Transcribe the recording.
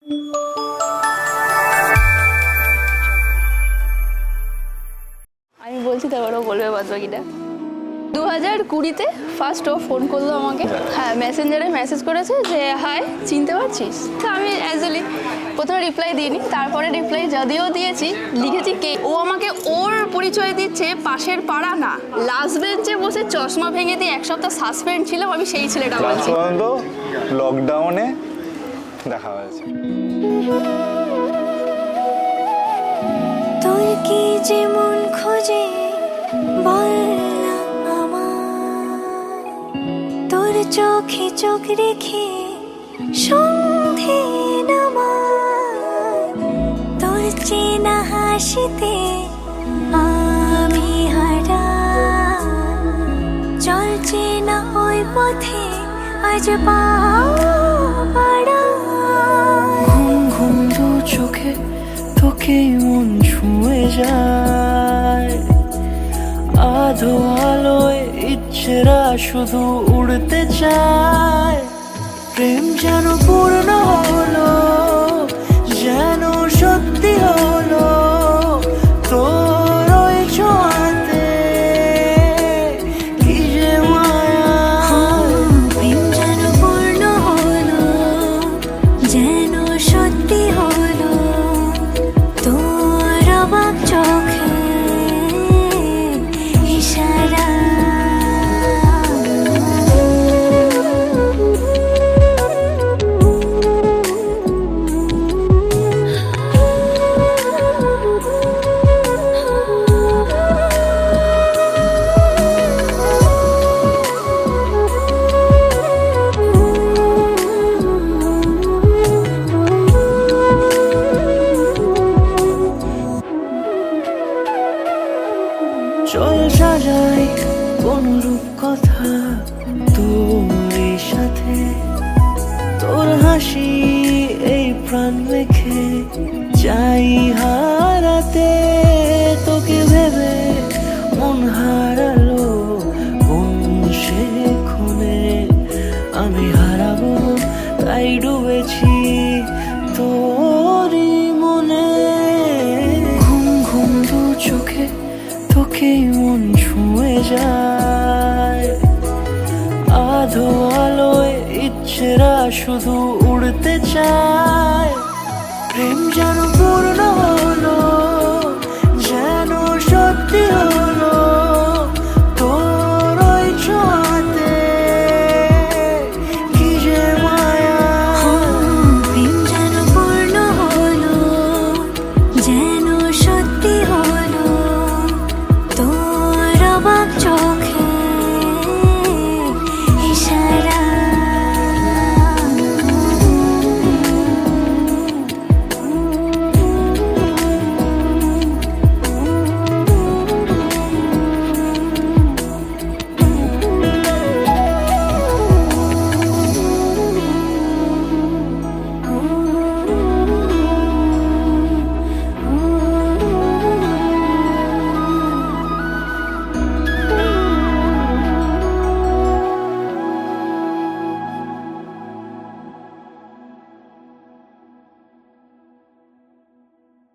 আমি বলছি তারপরেও বলবে বাদ বাকিটা। 2020-তে ফার্স্ট ও ফোন করলো আমাকে, হ্যাঁ মেসেঞ্জারে মেসেজ করেছে যে হাই চিনতে পারছিস। তো আমি অ্যাকচুয়ালি প্রথমে রিপ্লাই দিইনি, তারপরে রিপ্লাই যদিও দিয়েছি লিখেছি কে। ও আমাকে ওর পরিচয় দিচ্ছে, পাশের পাড়া না, লাস্ট বেঞ্চে বসে চশমা ভেঙে দিয়ে এক সপ্তাহ সাসপেন্ড ছিলাম, আমি সেই ছেলেটা বলছি। লকডাউনে দেখা হয়েছে। তোর কি যেমন খোঁজে বল না আমার, তোর চোখে চোখ রেখে সন্ধে নামার, তোর চেনা হাসিতে আমি হারা, চল চেনা ওই পথে আজ পাড়া। ঘুম ঘুম দু চোখে তোকে মন ছুঁয়ে যায়, আধো আলোয় ইচ্ছেরা শুধু উড়তে চায়। প্রেম যেন পূর্ণ হলো, যেন সত্যি হলো, তোর ওই ছোঁয়াতে কি যে মায়া। প্রেম যেন পূর্ণ হলো, যেন সত্যি হলো, তোর অবাক চোখে ইশারা। চল সাজাই কোন রূপ কথা তোর সাথে, তোর হাসি এই প্রাণ রেখে চাই হারাতে। তোকে ভেবে মন হারালো কোন সে ক্ষণে, আমি হারাবো তাই ডুবেছি তোরই মনে। ঘুম ঘুম দু চোখে তোকে মন ছুঁয়ে যায়, আধো আলোয় ইচ্ছেরা শুধু উড়তে চায়। প্রেম যেন